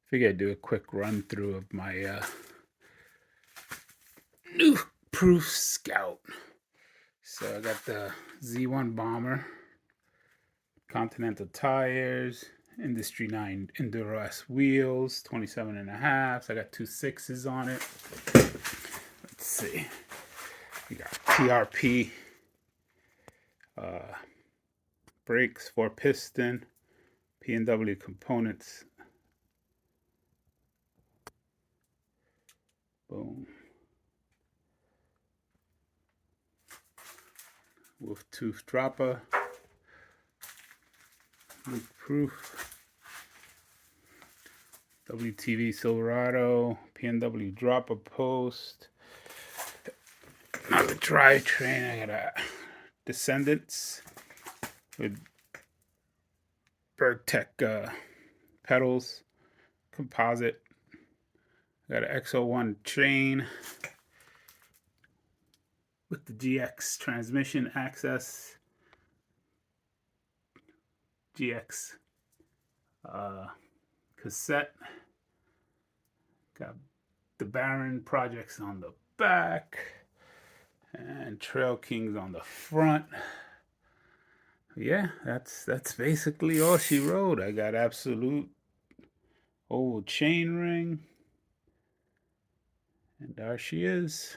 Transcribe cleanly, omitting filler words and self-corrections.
Figured I'd do a quick run through of my Nukeproof Scout. So I got the Z1 Bomber, Continental Tyres, Industry 9 Enduro S wheels, 27.5. So I got 2 6s on it. Let's see. We got TRP brakes, 4 piston, PNW Components. Boom. Wolftooth Dropper. Nukeproof. WTB Silverado. PNW Dropper post. Another drivetrain. I got a Descendants with Burgtec pedals. Composite. Got an X01 chain with the GX transmission access. GX cassette. Got the Baron projects on the back and Trail Kings on the front. Yeah, that's basically all she wrote. I got absolute old chain ring. And there she is.